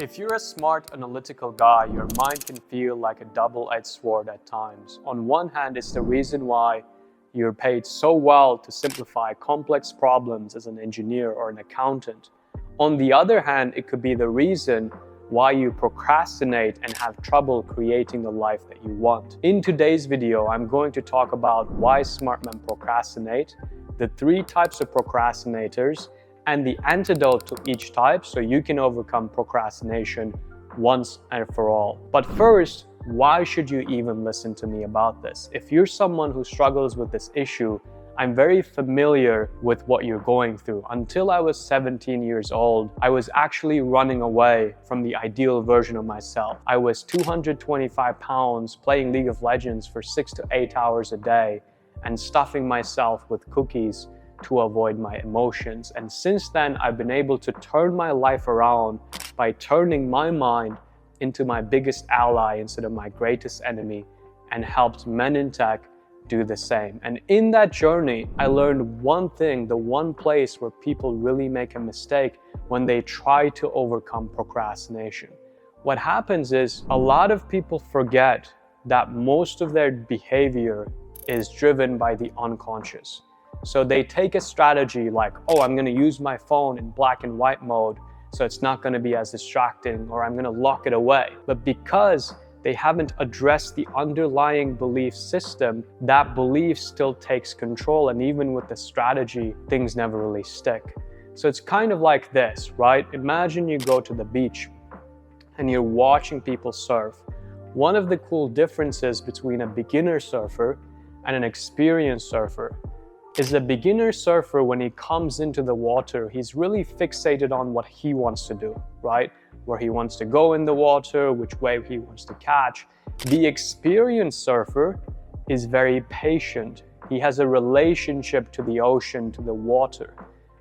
If you're a smart, analytical guy, your mind can feel like a double-edged sword at times. On one hand, it's the reason why you're paid so well to simplify complex problems as an engineer or an accountant. On the other hand, it could be the reason why you procrastinate and have trouble creating the life that you want. In today's video, I'm going to talk about why smart men procrastinate, the 3 types of procrastinators, and the antidote to each type so you can overcome procrastination once and for all. But first, why should you even listen to me about this? If you're someone who struggles with this issue, I'm very familiar with what you're going through. Until I was 17 years old, I was actually running away from the ideal version of myself. I was 225 pounds playing League of Legends for 6 to 8 hours a day and stuffing myself with cookies to avoid my emotions. And since then, I've been able to turn my life around by turning my mind into my biggest ally instead of my greatest enemy, and helped men in tech do the same. And in that journey, I learned one thing, the one place where people really make a mistake when they try to overcome procrastination. What happens is a lot of people forget that most of their behavior is driven by the unconscious. So they take a strategy like, oh, I'm going to use my phone in black and white mode so it's not going to be as distracting, or I'm going to lock it away. But because they haven't addressed the underlying belief system, that belief still takes control, and even with the strategy, things never really stick. So it's kind of like this, right? Imagine you go to the beach and you're watching people surf. One of the cool differences between a beginner surfer and an experienced surfer is a beginner surfer, when he comes into the water, he's really fixated on what he wants to do, right? Where he wants to go in the water, which way he wants to catch. The experienced surfer is very patient. He has a relationship to the ocean, to the water.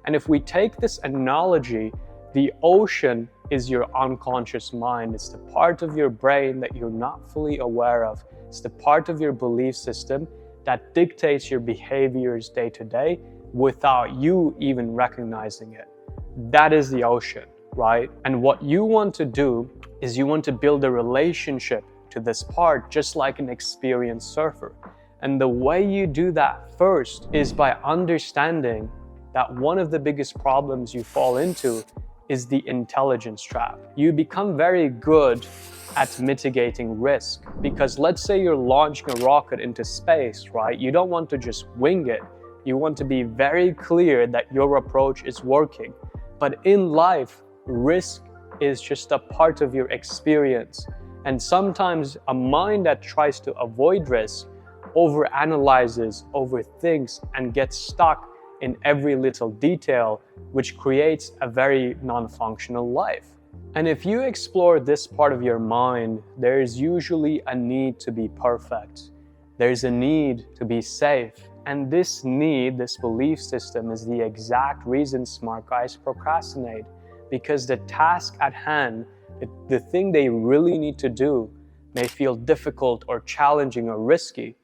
And if we take this analogy, the ocean is your unconscious mind. It's the part of your brain that you're not fully aware of. It's the part of your belief system that dictates your behaviors day to day without you even recognizing it. That is the ocean, right? And what you want to do is you want to build a relationship to this part, just like an experienced surfer. And the way you do that first is by understanding that one of the biggest problems you fall into is the intelligence trap. You become very good at mitigating risk, because let's say you're launching a rocket into space, right? You don't want to just wing it. You want to be very clear that your approach is working. But in life, risk is just a part of your experience. And sometimes a mind that tries to avoid risk overanalyzes, overthinks, and gets stuck in every little detail, which creates a very non-functional life. And if you explore this part of your mind, there is usually a need to be perfect. There's a need to be safe. And this need, this belief system, is the exact reason smart guys procrastinate. Because the task at hand, the thing they really need to do, may feel difficult or challenging or risky.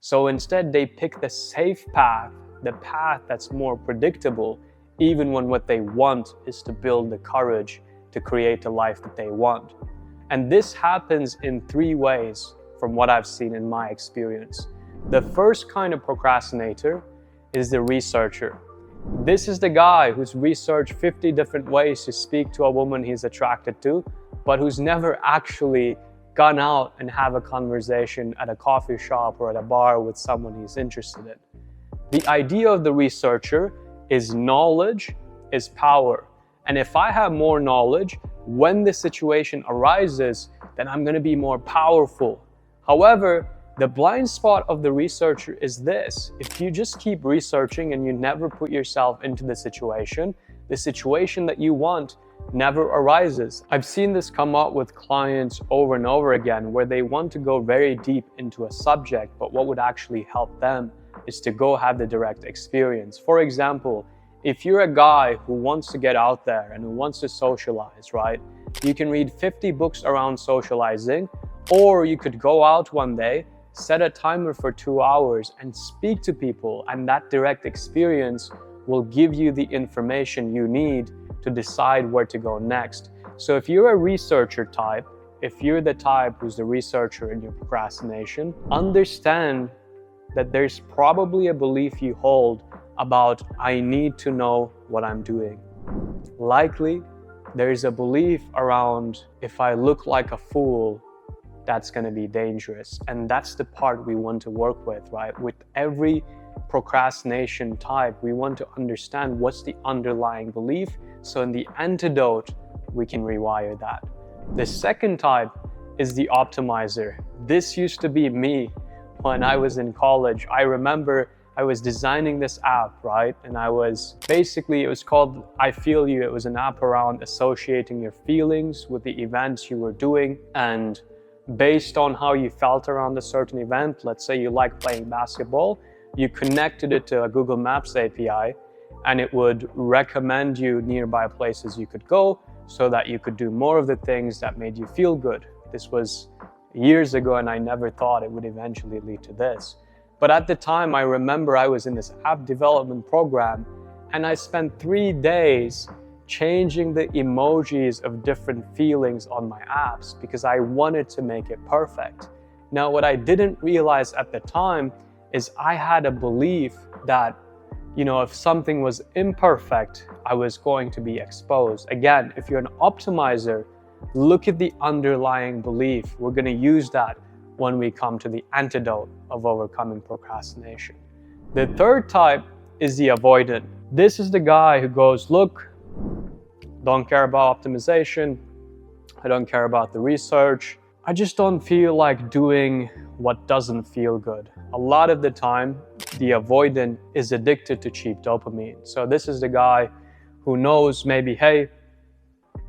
So instead, they pick the safe path, the path that's more predictable, even when what they want is to build the courage to create the life that they want. And this happens in 3 ways from what I've seen in my experience. The first kind of procrastinator is the researcher. This is the guy who's researched 50 different ways to speak to a woman he's attracted to, but who's never actually gone out and have a conversation at a coffee shop or at a bar with someone he's interested in. The idea of the researcher is knowledge is power. And if I have more knowledge, when the situation arises, then I'm going to be more powerful. However, the blind spot of the researcher is this: if you just keep researching and you never put yourself into the situation that you want never arises. I've seen this come up with clients over and over again, where they want to go very deep into a subject, but what would actually help them is to go have the direct experience. For example, if you're a guy who wants to get out there and who wants to socialize, right? You can read 50 books around socializing, or you could go out one day, set a timer for 2 hours and speak to people, and that direct experience will give you the information you need to decide where to go next. So if you're a researcher type, if you're the type who's the researcher in your procrastination, understand that there's probably a belief you hold about, I need to know what I'm doing. Likely, there's a belief around, if I look like a fool, that's going to be dangerous. And that's the part we want to work with, right? With every procrastination type, we want to understand what's the underlying belief. So in the antidote, we can rewire that. The second type is the optimizer. This used to be me when I was in college. I remember I was designing this app, right? And it was called I Feel You. It was an app around associating your feelings with the events you were doing. And based on how you felt around a certain event, let's say you like playing basketball, you connected it to a Google Maps API, and it would recommend you nearby places you could go so that you could do more of the things that made you feel good. This was years ago, and I never thought it would eventually lead to this. But at the time, I remember I was in this app development program, and I spent 3 days changing the emojis of different feelings on my apps because I wanted to make it perfect. Now, what I didn't realize at the time is I had a belief that, if something was imperfect, I was going to be exposed. Again, if you're an optimizer, look at the underlying belief. We're going to use that when we come to the antidote of overcoming procrastination. The third type is the avoidant. This is the guy who goes, look, don't care about optimization. I don't care about the research. I just don't feel like doing what doesn't feel good. A lot of the time, the avoidant is addicted to cheap dopamine. So this is the guy who knows maybe, hey,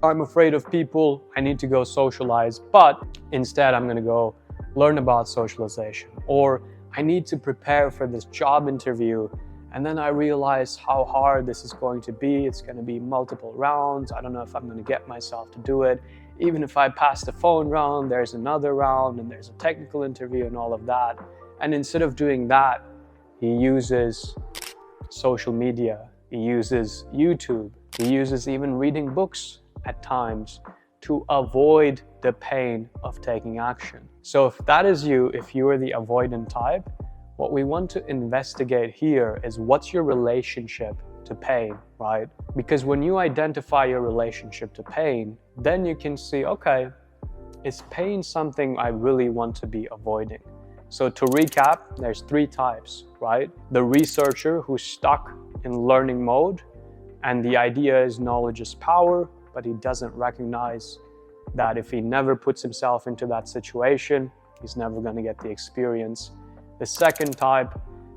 I'm afraid of people, I need to go socialize, but instead I'm going to go learn about socialization. Or I need to prepare for this job interview, and then I realize how hard this is going to be. It's going to be multiple rounds. I don't know if I'm going to get myself to do it. Even if I pass the phone round, there's another round, and there's a technical interview and all of that. And instead of doing that, he uses social media, he uses YouTube, he uses even reading books at times to avoid the pain of taking action. So if that is you, if you are the avoidant type, what we want to investigate here is what's your relationship to pain, right? Because when you identify your relationship to pain, then you can see, okay, is pain something I really want to be avoiding? So to recap, there's 3 types, right? The researcher who's stuck in learning mode, and the idea is knowledge is power, but he doesn't recognize that if he never puts himself into that situation, he's never going to get the experience. The second type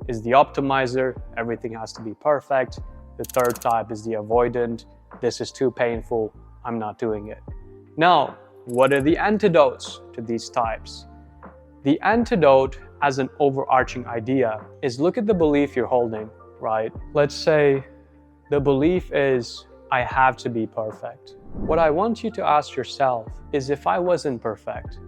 is the optimizer. Everything has to be perfect. The third type is the avoidant. This is too painful. I'm not doing it. Now, what are the antidotes to these types? The antidote, as an overarching idea, is look at the belief you're holding, right? Let's say the belief is, I have to be perfect. What I want you to ask yourself is, if I wasn't perfect,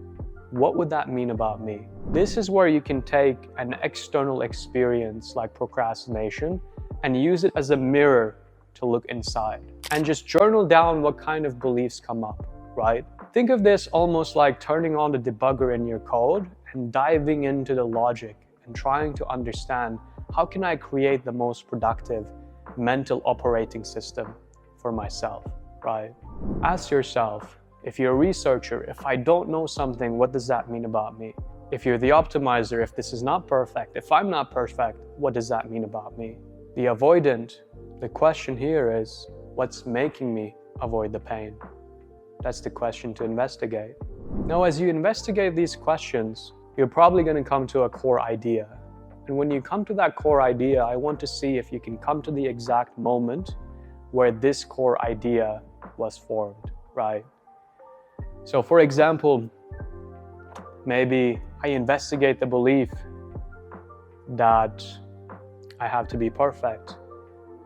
what would that mean about me? This is where you can take an external experience like procrastination and use it as a mirror to look inside. And just journal down what kind of beliefs come up, right? Think of this almost like turning on the debugger in your code and diving into the logic and trying to understand, how can I create the most productive mental operating system for myself, right? Ask yourself, if you're a researcher, if I don't know something, what does that mean about me? If you're the optimizer, if this is not perfect, if I'm not perfect, what does that mean about me? The avoidant, the question here is, what's making me avoid the pain? That's the question to investigate. Now, as you investigate these questions, you're probably going to come to a core idea. And when you come to that core idea, I want to see if you can come to the exact moment where this core idea was formed, right? So for example, maybe I investigate the belief that I have to be perfect.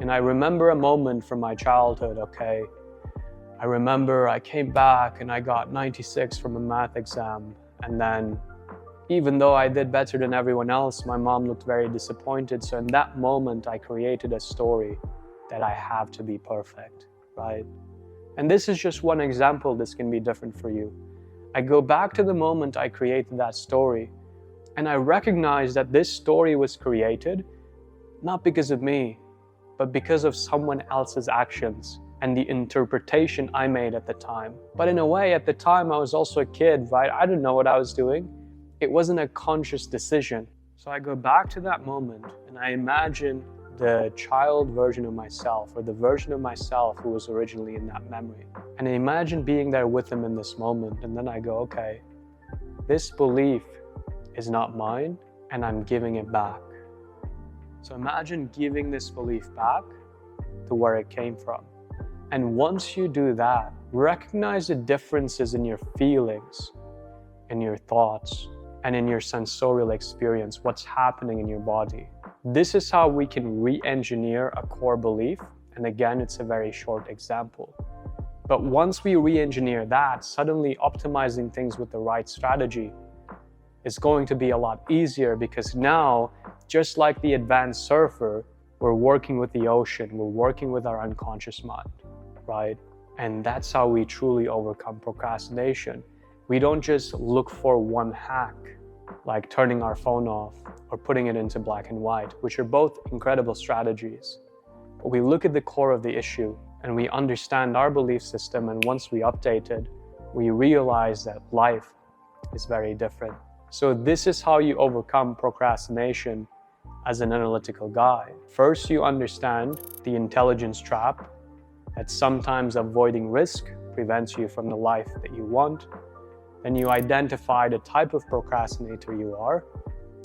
And I remember a moment from my childhood, okay? I remember I came back and I got 96 from a math exam. And then even though I did better than everyone else, my mom looked very disappointed. So in that moment, I created a story that I have to be perfect, right? And this is just one example. This can be different for you. I go back to the moment I created that story, and I recognize that this story was created not because of me, but because of someone else's actions and the interpretation I made at the time. But in a way, at the time, I was also a kid, right? I didn't know what I was doing. It wasn't a conscious decision. So I go back to that moment and I imagine the child version of myself, or the version of myself who was originally in that memory. And I imagine being there with them in this moment. And then I go, okay, this belief is not mine and I'm giving it back. So imagine giving this belief back to where it came from. And once you do that, recognize the differences in your feelings, in your thoughts, and in your sensorial experience, what's happening in your body. This is how we can re-engineer a core belief. And again, it's a very short example. But once we re-engineer that, suddenly optimizing things with the right strategy is going to be a lot easier, because now, just like the advanced surfer, we're working with the ocean, we're working with our unconscious mind, right? And that's how we truly overcome procrastination. We don't just look for one hack, like turning our phone off or putting it into black and white, which are both incredible strategies. But we look at the core of the issue and we understand our belief system, and once we update it, we realize that life is very different. So this is how you overcome procrastination as an analytical guy. First, you understand the intelligence trap, that sometimes avoiding risk prevents you from the life that you want. Then you identify the type of procrastinator you are.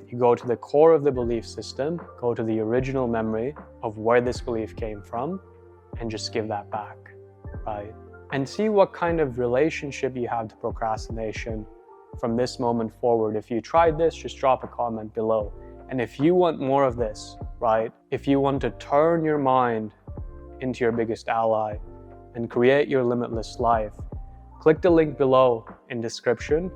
You go to the core of the belief system, go to the original memory of where this belief came from, and just give that back, right? And see what kind of relationship you have to procrastination from this moment forward. If you tried this, just drop a comment below. And if you want more of this, right? If you want to turn your mind into your biggest ally and create your limitless life, click the link below in description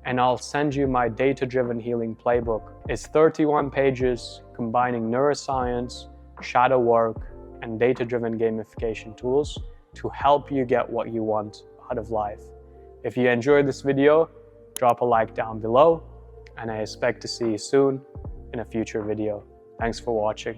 and I'll send you my data-driven healing playbook. It's 31 pages combining neuroscience, shadow work, and data-driven gamification tools to help you get what you want out of life. If you enjoyed this video, drop a like down below, and I expect to see you soon in a future video. Thanks for watching.